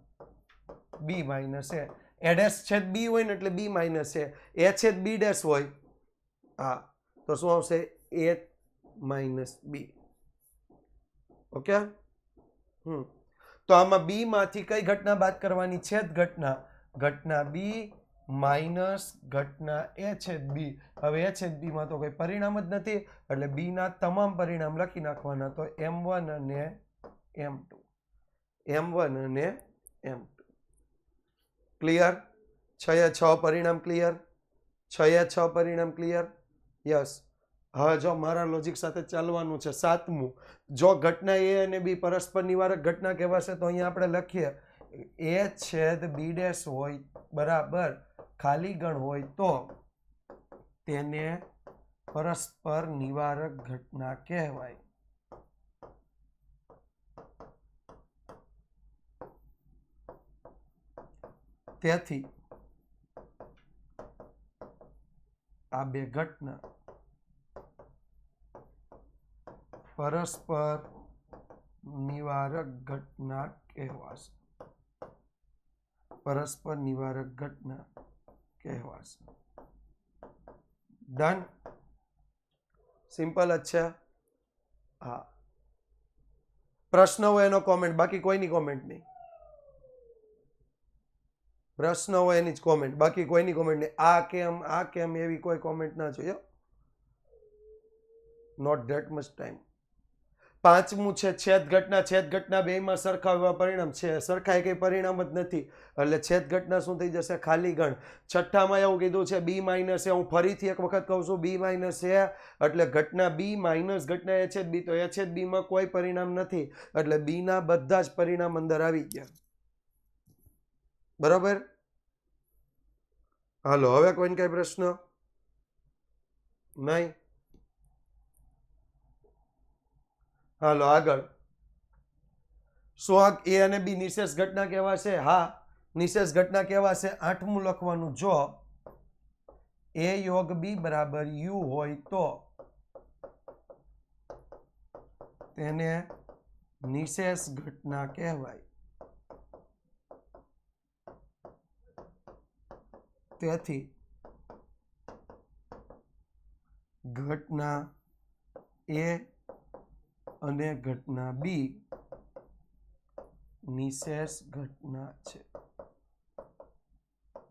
બી માઇનસ એ. A' છેદ બી હોય ને એટલે બી માઇનસ એ. A છેદ બી ડેશ હોય. હા, તો શું આવશે? A minus B. ઓકે. તો આમાં બી માંથી કઈ ઘટના બાદ કરવાની? છેદ ઘટના. ઘટના બી માઇનસ ઘટના એ છેદ બી. હવે એ છેદ બી માં તો કોઈ પરિણામ જ નથી એટલે બી ના તમામ પરિણામ લખી નાખવાના. તો M1 અને M2. M1 અને M2. ક્લિયર? 6 પરિણામ ક્લિયર? 6 પરિણામ ક્લિયર? યસ. હવે જો મારા લોજિક સાથે ચાલવાનું છે. સાતમું, જો ઘટના એ અને બી પરસ્પર નિવારક ઘટના કહેવાશે તો અહીંયા આપણે લખીએ એ છેદ બી ડેશ હોય બરાબર ખાલી ગણ હોય તો તેને પરસ્પર નિવારક ઘટના કહેવાય. તેથી આ બે ઘટના પરસ્પર નિવારક ઘટના કહેવાશે. પરસ્પર નિવારક ઘટના કહેવાશે. ડન. સિમ્પલ જ છે. હા, પ્રશ્ન હોય એનો કોમેન્ટ, બાકી કોઈની કોમેન્ટ નહીં. પ્રશ્ન હોય એની જ કોમેન્ટ, બાકી કોઈની કોમેન્ટ નહીં. આ કેમ એવી કોઈ કોમેન્ટ ના જોઈએ. Not that much time. પાંચમું છે છેદ ઘટના. છેદ ઘટના બેયમાં સરખા એવા પરિણામ છે. સરખા કઈ પરિણામ જ નથી એટલે છેદ ઘટના શું થઈ જશે? ખાલી ગણ. છઠ્ઠામાં એવું કીધું છે બી માઇનસ એ. હું ફરીથી એક વખત કહું છું, બી માઇનસ એ એટલે ઘટના બી માઇનસ ઘટના એ છેદ બી. તો એ છેદ બી માં કોઈ પરિણામ નથી એટલે બી ના બધા જ પરિણામ અંદર આવી ગયા. બરોબર? હાલો, હવે કોઈને કઈ પ્રશ્ન નહીં? હાલો આગળ. શું એ અને બી નિશેષ ઘટના કહેવાશે? હા, નિશેષ ઘટના કહેવાશે. આઠમું લખવાનું, જો એ યોગ બી બરાબર યુ હોય તો તેને નિશેષ ઘટના કહેવાય. તેથી ઘટના એ અને ઘટના બી નિશેષ ઘટના છે.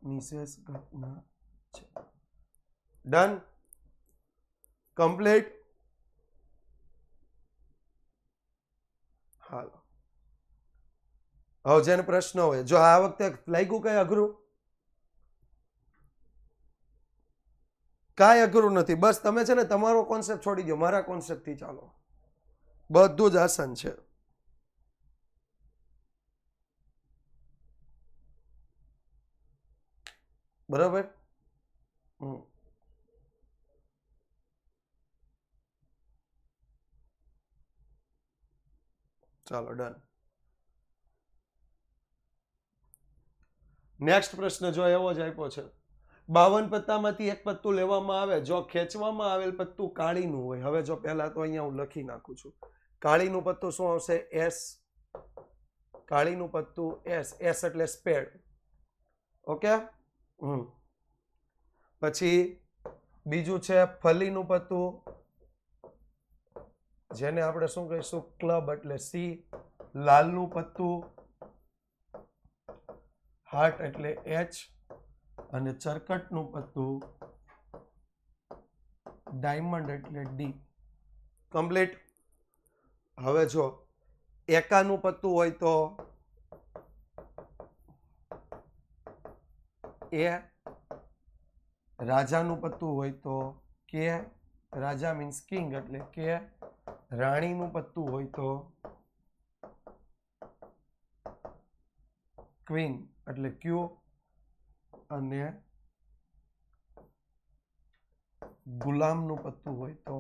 નિશેષ ઘટના છે. Done, complete. હાલો, હવે જેને પ્રશ્ન હોય, જો આ વખતે લાગ્યું કઈ અઘરું? કાંઈ અઘરું નથી. બસ તમે છે ને તમારો કોન્સેપ્ટ છોડી દો, મારા કોન્સેપ્ટથી ચાલો. બધું જ આસાન છે. બરાબર. ચાલો, ડન. નેક્સ્ટ પ્રશ્ન જો એવો જ આપ્યો છે. 52 પત્તામાંથી એક પત્તું લેવામાં આવે, જો ખેંચવામાં આવેલ પત્તું કાળીનું હોય. હવે જો પહેલા તો અહીંયા હું લખી નાખું છું. કાળીનું પત્તું શું આવશે? એસ. કાળીનું પત્તું એસ. એસ એટલે સ્પેડ. ઓકે. પછી બીજું છે ફલીનું પત્તું, જેને આપણે શું કહીશું? ક્લબ એટલે સી. લાલનું પત્તું હાર્ટ એટલે એચ. અને ચરકટનું પત્તું ડાયમંડ એટલે ડી. કમ્પ્લીટ. હવે જો એકાનું પત્તું હોય તો એ, રાજાનું પત્તું હોય તો કે. રાજા મીન્સ કિંગ એટલે કે. રાણીનું પત્તું હોય તો ક્વીન એટલે ક્યુ. અને ગુલામનું પત્તું હોય તો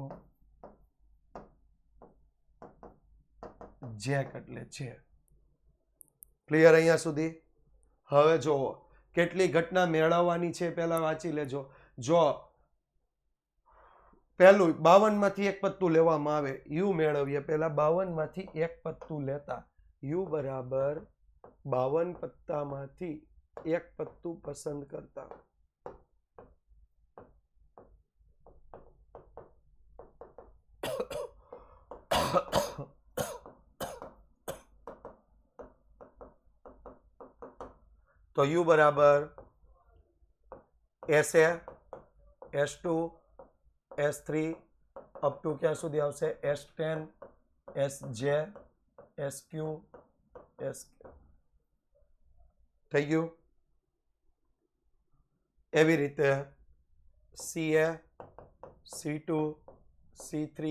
જેક એટલે છે. ક્લિયર અહીંયા સુધી? હવે જો કેટલી ઘટના મેળવવાની છે પહેલા વાંચી લેજો. જો પહેલું 52 માંથી એક પત્તું લેવામાં આવે, યુ મેળવીએ. પહેલા 52 માંથી એક પત્તું લેતા, યુ બરાબર 52 પત્તામાંથી એક પત્તું પસંદ કરતા. તો યુ બરાબર S A, S2, S3 up to ક્યાં સુધી આવશે? S10, SJ, SQ, SK. થઈ ગયું? એવી રીતે CA, C2, C3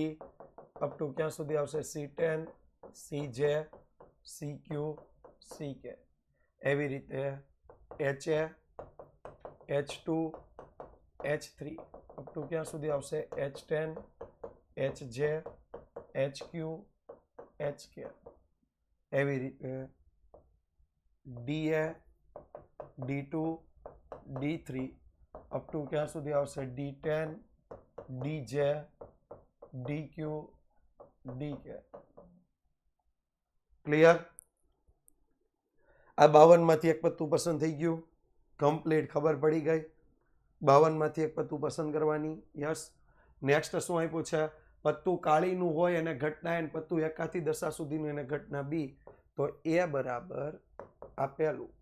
up to ક્યાં સુધી આવશે? C10, CJ, CQ, CK. એવી રીતે HA, H2, H3 up to ક્યાં સુધી આવશે? H10, HJ, HQ, HK. એવી રીતે DA, D2, D3 up to ક્યાં સુધી આવશે? D10, DJ, DQ, DK. Clear? આ 52 માંથી એક પત્તું પસંદ થઈ ગયું. કમ્પ્લીટ. ખબર પડી ગઈ? 52 માંથી એક પત્તું પસંદ કરવાની. યસ. નેક્સ્ટ શું આપ્યું છે? પત્તું કાળીનું હોય અને ઘટના એન, પત્તું એકાથી દશા સુધીનું એને ઘટના બી. તો એ બરાબર આ પહેલું.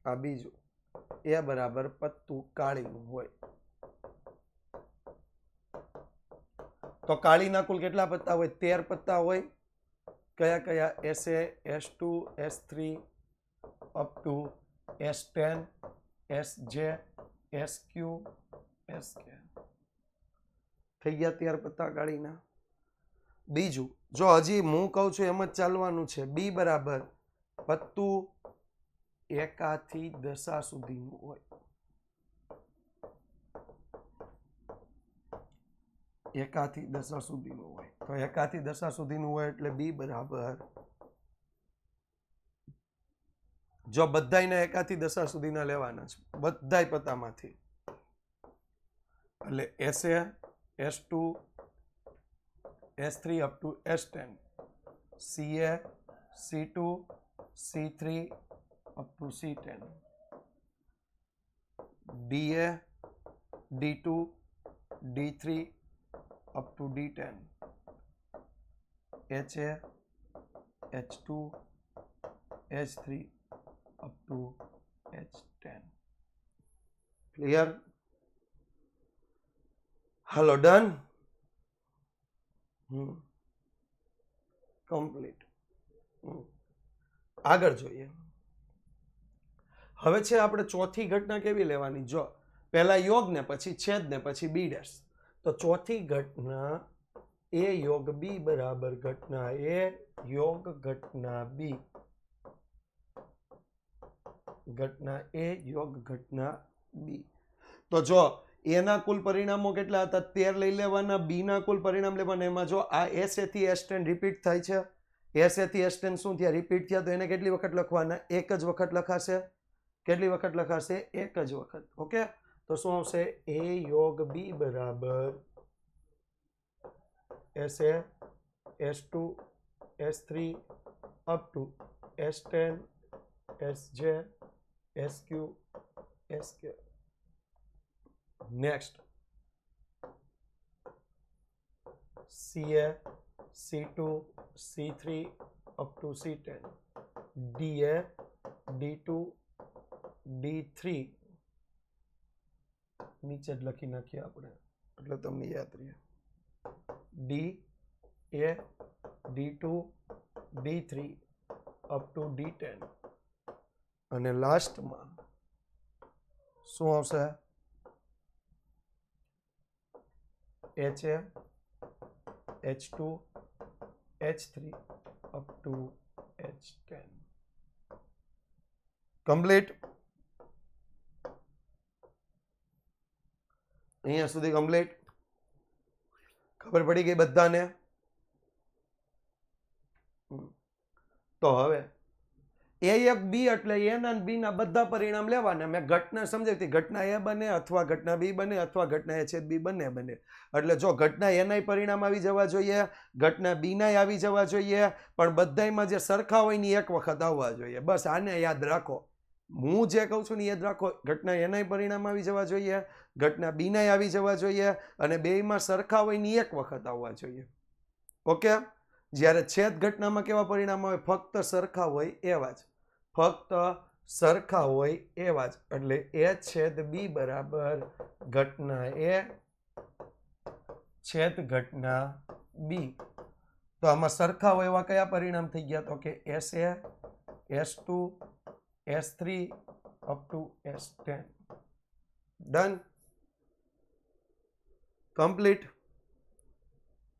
આ બીજું. એ બરાબર પત્તું કાળીનું હોય. તો કાળીના કુલ કેટલા પત્તા હોય? 13 પત્તા હોય. કયા કયા? SA, S2, S3 up to S10, SJ, SQ, SK. થઈ ગયા 13 પત્તા કાળીના. બીજું, જો હજી હું કહું છું એમ જ ચાલવાનું છે. બી બરાબર પત્તું એકાથી દશા સુધીનું હોય. એકાથી દશા સુધીનું હોય. તો એકાથી દશા સુધીનું હોય એટલે બી બરાબર, જો બધાયને એકાથી દશા સુધીના લેવાના છે, બધાય પત્તામાંથી, એટલે SA, S2, S3 up to S10, CA, C2, C3 up to C10, DA, D2, D3 up to D10, HA, H2, H3 up to H10. Clear? Hello, done? Complete. આગળ જોઈએ. હવે છે આપણે ચોથી ઘટના કેવી લેવાની? જો પહેલા યોગ ને પછી છેદ ને પછી બી ડેશ. તો ચોથી ઘટના એ યોગ બી બરાબર ઘટના એ યોગ ઘટના બી. ઘટના એ યોગ ઘટના બી. તો જો એના કુલ પરિણામો કેટલા હતા? 13 લઈ લેવાના. બી ના કુલ પરિણામ લેવાના. એમાં જો આ એસ એ થી S10 રિપીટ થાય છે. એસ એ થી S10 શું થયા? રિપીટ થયા. તો એને કેટલી વખત લખવાના? એક જ વખત લખાશે. કેટલી વખત લખાશે? એક જ વખત. ઓકે, તો શું આવશે? એ યોગ બી બરાબર SA, S2, S3 up to S10, SJ, SQ, SK. Next CA, C2, C3 up to C10, DA, D2, D3 નીચે જ લખી નાખીએ આપણે એટલે તમને યાદ રહે. DA, D2, D3 up to D10 અને લાસ્ટમાં શું આવશે? HA, H2, H3 up to H10. Complete. અહીંયા સુધી કમ્પ્લીટ. ખબર પડી ગઈ બધાને? તો હવે એ એક બી એટલે એના બી ના બધા પરિણામ લેવાના. મેં ઘટના સમજાવી. ઘટના એ બને અથવા ઘટના બી બને અથવા ઘટના એ છેદ બી બને. એટલે જો ઘટના એના પરિણામ આવી જવા જોઈએ, ઘટના બી ના આવી જવા જોઈએ, પણ બધામાં જે સરખા હોય ને એક વખત આવવા જોઈએ. બસ આને યાદ રાખો. હું જે કહું છું ને યાદ રાખો. ઘટના એના પરિણામ આવી જવા જોઈએ, ઘટના બી ના આવી જવા જોઈએ, અને બેયમાં સરખા હોય ને એક વખત આવવા જોઈએ. ઓકે, જ્યારે છેદ ઘટનામાં કેવા પરિણામ આવે? ફક્ત સરખા હોય એવા જ. ફક્ત સરખા હોય એવા જ. એટલે એ છેદ બી બરાબર ઘટના એ છેદ ઘટના બી. તો આમાં સરખા હોય એવા કયા પરિણામ થઈ ગયા? તો કે SA, S2, S3 up to S10. Done? Complete.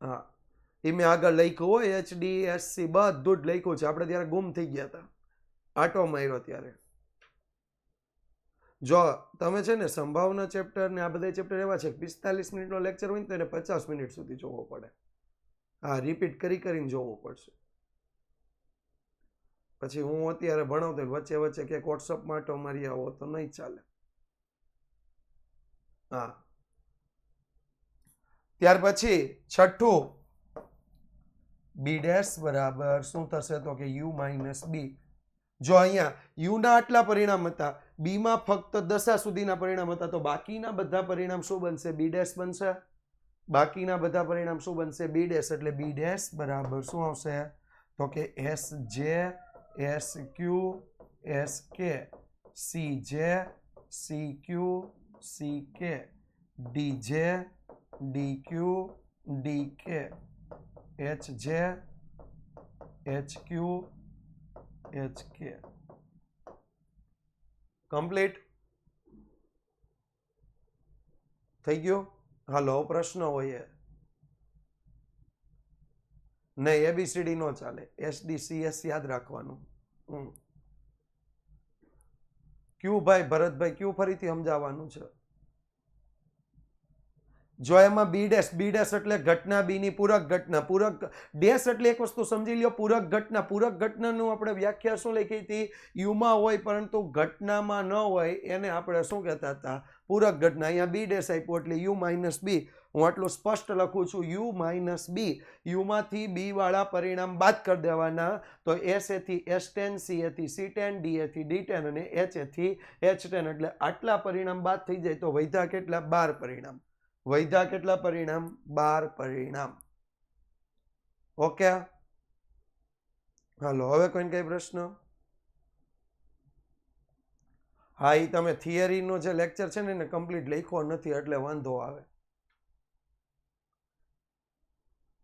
હા, એ મેં આગળ લખ્યું હોય HDSC બધું જ લખ્યું છે. આપણે ત્યારે ગુમ થઈ ગયા હતા, આટો માર્યો ત્યારે. જો તમે છે ને સંભાવના ચેપ્ટર ને આ બધા ચેપ્ટર એવા છે 45 મિનિટનો લેક્ચર હોય ને તો એને 50 મિનિટ સુધી જોવો પડે. હા, રિપીટ કરીને જોવું પડશે. પછી હું અત્યારે ભણાવતો વચ્ચે વચ્ચે ક્યાંક વોટ્સઅપમાં આટો મારી આવો તો નહીં ચાલે. હા, ત્યાર પછી છઠ્ઠું બી ડેશ બરાબર શું થશે? તો કે યુ માઇનસ બી. જો અહીંયા યુ ના આટલા પરિણામ હતા, બી માં ફક્ત દશા સુધીના પરિણામ હતા, તો બાકીના બધા પરિણામ શું બનશે? બી ડેશ બનશે. બાકીના બધા પરિણામ શું બનશે? B dash. એટલે બી ડેશ બરાબર શું આવશે? તો કે SJ, SQ, SK, CJ, CQ, CK, DJ, DQ, DK, HJ, HQ, HK. Complete થઈ ગયું? હાલો, પ્રશ્ન હોય નહીં. ABCD નો ચાલે. SDCS યાદ રાખવાનું. ક્યુ ભાઈ ભરતભાઈ, ક્યુ ફરીથી સમજાવવાનું છે. જો એમાં બી ડેશ એટલે ઘટના બી ની પૂરક ઘટના. પૂરક ડેશ એટલે એક વસ્તુ સમજી લ્યો, પૂરક ઘટના. પૂરક ઘટનાનું આપણે વ્યાખ્યા શું લખી હતી? યુમાં હોય પરંતુ ઘટનામાં ન હોય એને આપણે શું કહેતા હતા? પૂરક ઘટના. અહીંયા બી ડેશ આપ્યું એટલે યુ માઇનસ બી. હું આટલું સ્પષ્ટ લખું છું, યુ માઇનસ બી. યુમાંથી બી વાળા પરિણામ બાદ કરી દેવાના. તો એસ એથી S10, સી એથી C10, ડી એથી D10 અને એચ એથી H10. એટલે આટલા પરિણામ બાદ થઈ જાય તો વૈધા કેટલા? 12 પરિણામ. વૈધા કેટલા પરિણામ? 12 પરિણામ. ઓકે, હાલો હવે કોઈને કઈ પ્રશ્ન? હા, એ તમે થિયરીનો જે લેક્ચર છે ને એને કમ્પ્લીટ લખ્યો નથી એટલે વાંધો આવે.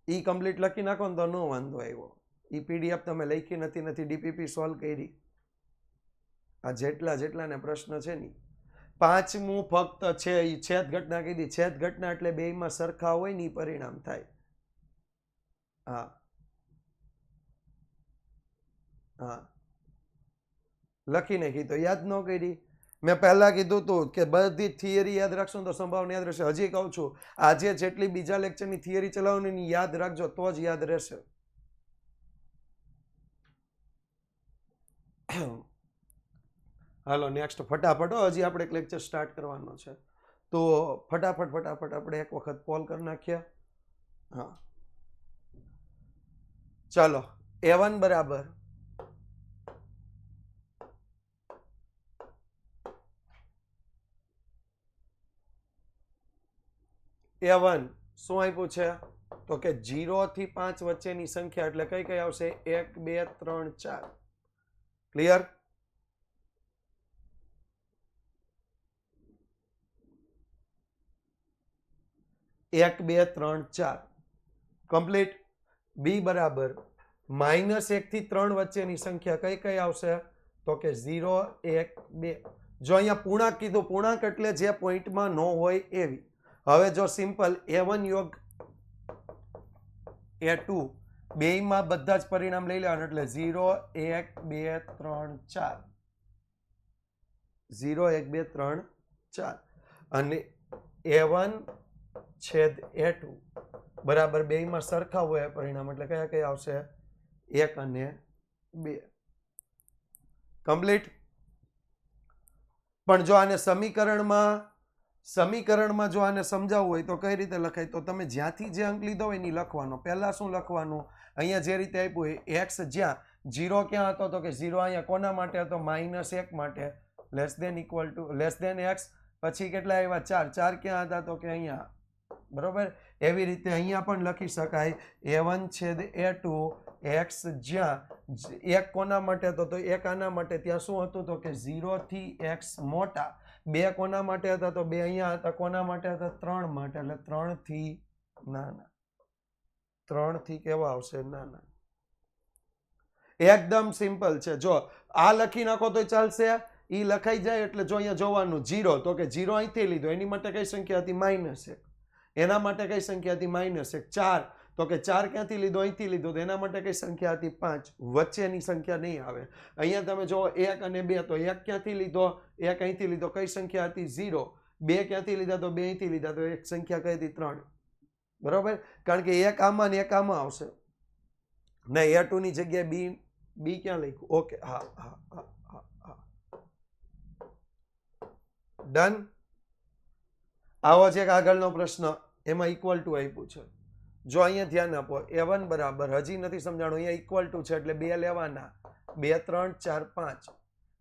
ઈ કમ્પ્લીટ લખી નાખો ને તો નો વાંધો આવ્યો. ઈ પીડીએફ તમે લખી નથી ડીપીપી સોલ્વ કરી. આ જેટલાને પ્રશ્ન છે ને 5મું ફક્ત છે ઈ છેદ ઘટના કીધી. છેદ ઘટના એટલે બેયમાં સરખા હોય ને ઈ પરિણામ થાય. હા હા, લખી નાખી તો યાદ ન કરી. મેં પહેલા કીધું હતું કે બધી થિયરી યાદ રાખશો તો સંભાવના યાદ રહેશે. હજી કહું છું, આજે જેટલી બીજા લેક્ચરની થિયરી ચલાવો ને યાદ રાખજો તો જ યાદ રહેશે. હાલો નેક્સ્ટ ફટાફટ. હજી આપણે એક લેક્ચર સ્ટાર્ટ કરવાનો છે તો ફટાફટ આપણે એક વખત પોલ કરી નાખીએ. હા ચાલો, A1 બરાબર A1 શું આપ્યું છે તો કે 0 થી 5 વચ્ચેની સંખ્યા એટલે કઈ કઈ આવશે? 1 2 3 4. ક્લિયર? એક બે ત્રણ ચાર કમ્પ્લીટ. બી બરાબર -1 થી 3 વચ્ચેની સંખ્યા કઈ કઈ આવશે તો કે 0 1 2. જો અહીંયા પૂર્ણાંક કીધું, પૂર્ણાંક એટલે જે પોઈન્ટમાં ન હોય એવી. હવે જો સિમ્પલ A1 યોગ A2 બેયમાં બધા જ પરિણામ લઈ લેવાના એટલે 0 1 2 3 4. 0 1 2 3 4 અને A1 છેદ A2 બરાબર બેયમાં સરખા હોય પરિણામ એટલે કયા કયા આવશે? 1 અને 2. કમ્પ્લીટ. પણ જો આને સમીકરણમાં જો આને સમજાવવું હોય તો કઈ રીતે લખાય? તો તમે જ્યાંથી જે અંક લીધો હોય એની લખવાનો. પહેલા શું લખવાનું? અહીંયા જે રીતે આપ્યું હોય x જ્યાં 0 ક્યાં હતો તો કે 0 અહીંયા કોના માટે હતો? -1 માટે. Less than equal to less than x. પછી કેટલા આવ્યા? 4. 4 ક્યાં હતા તો કે અહીંયા. બરોબર? એવી રીતે અહીંયા પણ લખી શકાય A1 છેદ A2 x જ્યાં 1 કોના માટે હતો તો 1 આના માટે. ત્યાં શું હતું તો કે 0 થી x મોટા. 2 કોના માટે હતા તો 2 અહીંયા હતા. કોના માટે હતા? 3 માટે. એટલે 3 થી નાના. 3 થી કેવા આવશે? નાના. એકદમ સિમ્પલ છે. જો આ લખી નાખો તો ચાલશે. ઈ લખાઈ જાય એટલે જો અહીંયા જોવાનું 0 તો કે 0 અહીંથી લીધો એની માટે કઈ સંખ્યા હતી? -1. એના માટે કઈ સંખ્યા હતી? -1. 4 તો કે 4 ક્યાંથી લીધો? અહીંથી લીધો તો એના માટે કઈ સંખ્યા હતી? 5. વચ્ચેની સંખ્યા નહીં આવે. અહીંયા તમે જો 1 અને 2 તો 1 ક્યાંથી લીધો? 1 અહીંથી લીધો. કઈ સંખ્યા હતી? 0. 2 ક્યાંથી લીધા? તો 2 અહીંથી લીધા તો એક સંખ્યા કઈ હતી? 3. બરોબર? કારણ કે 1 આમાં ને 1 આમાં આવશે ને. A2 ની જગ્યાએ બી ક્યાં લખ્યું? ઓકે, હા હા હા હા હા, ડન. આવો છે એક આગળનો પ્રશ્ન, એમાં ઇક્વલ ટુ આપ્યું છે. જો અહીંયા ધ્યાન આપો, A1 બરાબર હજી નથી સમજાણું. અહીંયા ઇક્વલ ટુ છે એટલે 2 લેવાના. 2 3 4 5.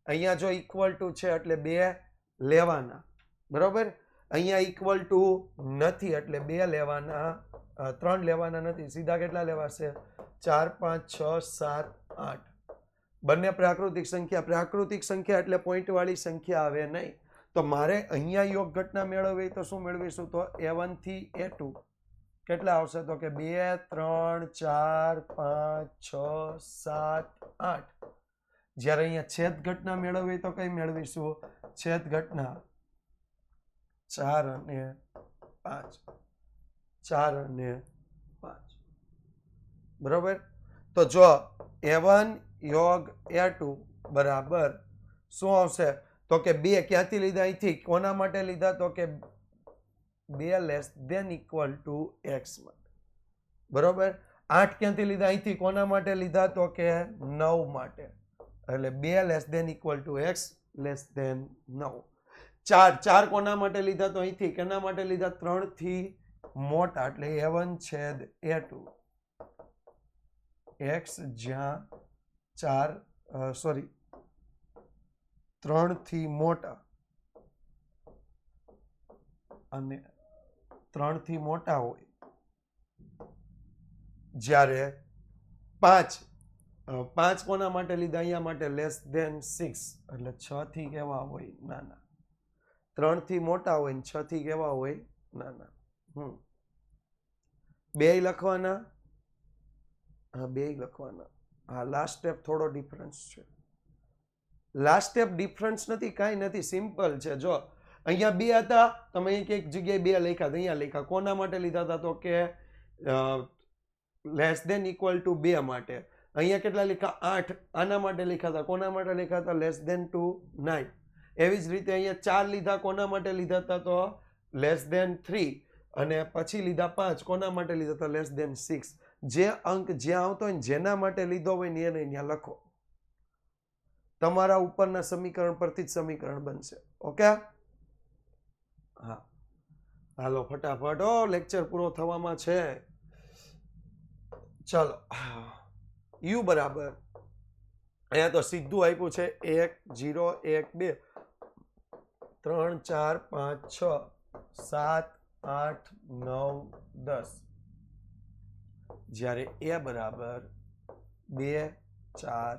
અહીંયા જો ઇક્વલ ટુ છે એટલે 2 લેવાના. બરોબર? અહીંયા ઇક્વલ ટુ નથી એટલે 2 લેવાના. 3 લેવાના નથી. સીધા કેટલા લેવાશે? 4 5 6 7 8. બંને પ્રાકૃતિક સંખ્યા. પ્રાકૃતિક સંખ્યા એટલે પોઈન્ટ વાળી સંખ્યા આવે નહીં. તો મારે અહીંયા યોગ ઘટના મેળવવી તો શું મેળવીશું? તો A1 થી A2 કેટલા આવશે? તો કે 2 3 4 5 6 7 8. જ્યારે અહીંયા છેદ ઘટના મેળવવી તો કઈ મેળવીશું? છેદ ઘટના 4 અને 5. 4 અને 5. બરોબર? તો જો A1 યોગ A2 બરાબર શું આવશે? તો કે 2 ક્યાંથી લીધા? અહીંથી. કોના માટે લીધા? તો કે 2 less than equal to x માટે. બરોબર? 8 ક્યાંથી લીધા? અહીંથી. કોના માટે લીધા? તો કે 9 માટે. એટલે 2 less than equal to x less than 9. ચાર કોના માટે લીધા? તો અહીંથી કેના માટે લીધા? 3 થી મોટા, એટલે A1 છેદ A2 x જ્યાં 3 થી મોટા અને 3 થી મોટા હોય જ્યારે 5 કોના માટે લીધા? અહીંયા માટે લેસ ધેન 6, એટલે 6 થી કેવા હોય? નાના. 3 થી મોટા હોય ને 6 થી કેવા હોય? નાના. બે લખવાના. હા, બે લખવાના. હા, લાસ્ટ સ્ટેપ થોડો ડિફરન્સ છે. લાસ્ટ સ્ટેપ ડિફરન્સ નથી, કાંઈ નથી, સિમ્પલ છે. જો અહીંયા 2 હતા, તમે એક જગ્યાએ 2 લખ્યા, અહીંયા લખ્યા. કોના માટે લીધા હતા? તો કે લેસ ધેન ઇક્વલ ટુ 2 માટે. અહીંયા કેટલા લખ્યા? 8. આના માટે લખ્યા હતા. કોના માટે લખ્યા હતા? Less than to 9. એવી જ રીતે અહીંયા 4 લીધા. કોના માટે લીધા હતા? તો લેસ ધેન 3. અને પછી લીધા 5. કોના માટે લીધા હતા? Less than 6. જે અંક જ્યાં આવતો હોય ને જેના માટે લીધો હોય ને એને અહીંયા લખો. તમારા ઉપરના સમીકરણ પરથી જ સમીકરણ બનશે. ઓકે, હા, હાલો ફટાફટ, લેક્ચર પૂરો થવામાં છે. ચલો, u બરાબર અહીંયા તો સીધું આપ્યું છે 1 0 1 2 3 4 5 6 7 8 9 10, જ્યારે a બરાબર 2 4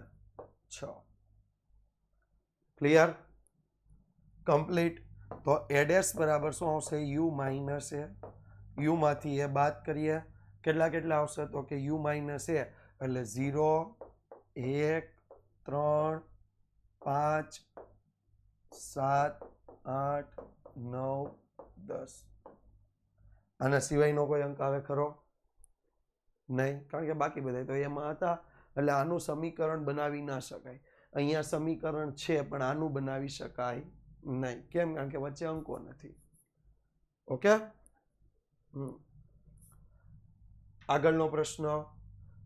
6. ક્લિયર? કમ્પ્લીટ. તો a ડેશ બરાબર શું આવશે? u minus a. u માંથી a બાદ કરીએ, કેટલા આવશે? તો કે u માઇનસ a એટલે 0 1 3 5 7 8 9 10. આના સિવાયનો કોઈ અંક આવે ખરો? નહીં, કારણ કે બાકી બધા તો એમાં હતા, એટલે આનું સમીકરણ બનાવી ના શકાય. અહીંયા સમીકરણ છે પણ આનું બનાવી શકાય નહીં. કેમ? કારણ કે વચ્ચે અંકો નથી. ઓકે, આગળનો પ્રશ્ન.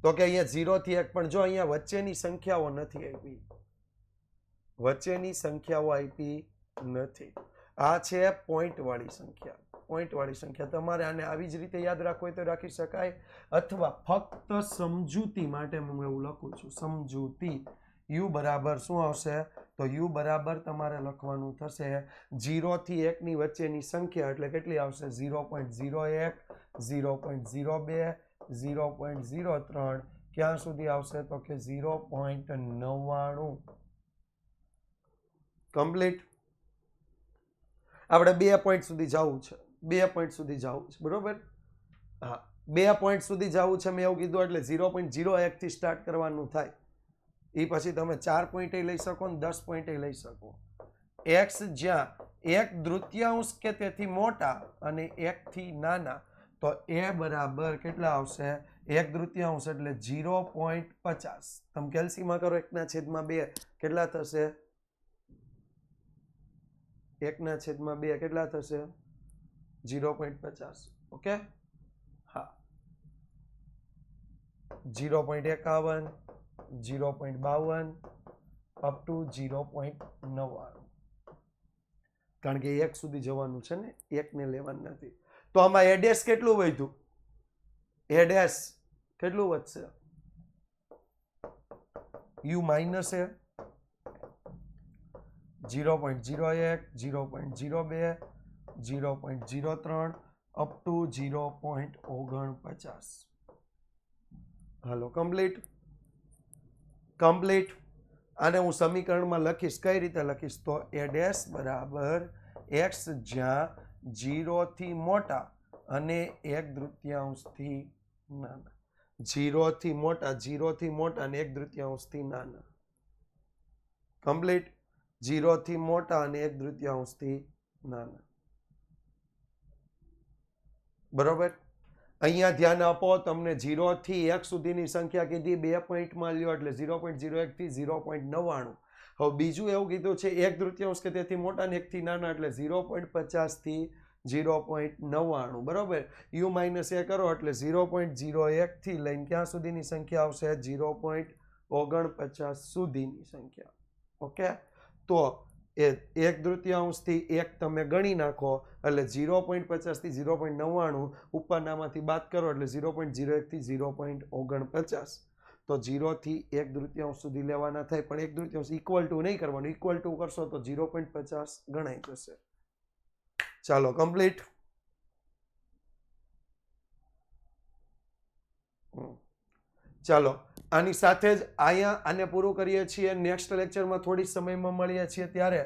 તો કે અહીંયા 0 થી 1, પણ જો અહીંયા વચ્ચેની સંખ્યાઓ નથી આપી. વચ્ચેની સંખ્યાઓ આપી નથી. આ છે પોઈન્ટ વાળી સંખ્યા. પોઈન્ટ વાળી સંખ્યા તમારે આને આવી જ રીતે યાદ રાખવું હોય તો રાખી શકાય, અથવા ફક્ત સમજૂતી માટે હું એવું લખું છું. સમજૂતી u બરાબર શું આવશે? તો u બરાબર તમારે લખવાનું થશે 0 થી 1 ની વચ્ચેની સંખ્યા, એટલે કેટલી આવશે? 0.01 0.02 0.03. ક્યાં સુધી આવશે? તો કે 0.99. કમ્પ્લીટ. આપણે 2 પોઈન્ટ સુધી જવું છે. 2 પોઈન્ટ સુધી જવું છે, બરોબર? હા, 2 પોઈન્ટ સુધી જવું છે મેં એવું કીધું, એટલે 0.01 થી સ્ટાર્ટ કરવાનું થાય. એ પછી તમે 4 પોઈન્ટ લઈ શકો ને 10 પોઈન્ટ લઈ શકો. x જ્યાં 1/3 કે તેથી મોટા અને 1 થી નાના, તો a બરાબર કેટલા આવશે? 1/3 એટલે 0.50. તમે કેલ્સીમાં કરો 1/2 કેટલા થશે? 1/2 કેટલા થશે? 0.50. ઓકે, હા, 0.51 0.52 અપ ટુ 0.99. કારણ કે 1 સુધી જવાનું છે ને, 1 ને લેવાનું નથી. તો આમાં a ડેશ કેટલું વધ્યું? a ડેશ કેટલું વધશે? u minus a 0.01 0.02 0.03 up to 0.49. Hello, complete. Complete. આને હું સમીકરણમાં લખીશ. કઈ રીતે લખીશ? તો a ડેશ બરાબર x જ્યાં 0 થી મોટા અને 1/3 થી નાના. 0 થી મોટા અને 1/3 થી નાના. કમ્પ્લીટ. 0 થી મોટા અને 1/3 થી નાના. બરોબર? અહીંયા ધ્યાન આપો. તમને 0 થી 1 સુધીની સંખ્યા કીધી, 2 પોઈન્ટમાં લ્યો એટલે 0.01 થી 0.99. હવે બીજું એવું કીધું છે 1/3 કે તેથી મોટા અને 1 થી નાના, એટલે 0.50 થી 0.99. બરોબર? u માઇનસ a કરો એટલે 0.01 થી લઈને ક્યાં સુધીની સંખ્યા આવશે? 0.49 સુધીની સંખ્યા. ઓકે, તો એ 1/3 થી 1 તમે ગણી નાખો એટલે 0.50 થી 0.99 ઉપરનામાંથી બાદ કરો એટલે 0.01 થી 0.49. તો 0 થી 1/3 સુધી લેવાના થાય, પણ 1/3 ઇક્વલ ટુ નહીં કરવાનું, ઇક્વલ ટુ કરશો તો 0.50 ગણાઈ જશે. ચાલો કમ્પ્લીટ. ચાલો આની સાથે જ અહીંયા આને પૂરું કરીએ છીએ. નેક્સ્ટ લેક્ચરમાં થોડી સમયમાં મળીએ છીએ ત્યારે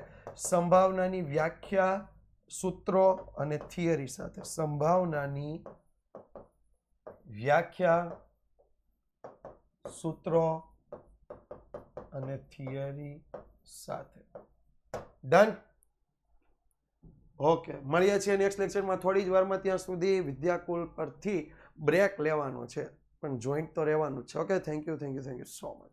સંભાવનાની વ્યાખ્યા, સૂત્રો અને થિયરી સાથે. સંભાવનાની વ્યાખ્યા, સૂત્રો અને થિયરી સાથે. ડન. ઓકે, મળીએ છીએ નેક્સ્ટ લેક્ચરમાં થોડી જ વારમાં. ત્યાં સુધી વિદ્યાકુલ પરથી બ્રેક લેવાનો છે, પણ જોઈન્ટ તો રહેવાનું છે. Okay, thank you so much.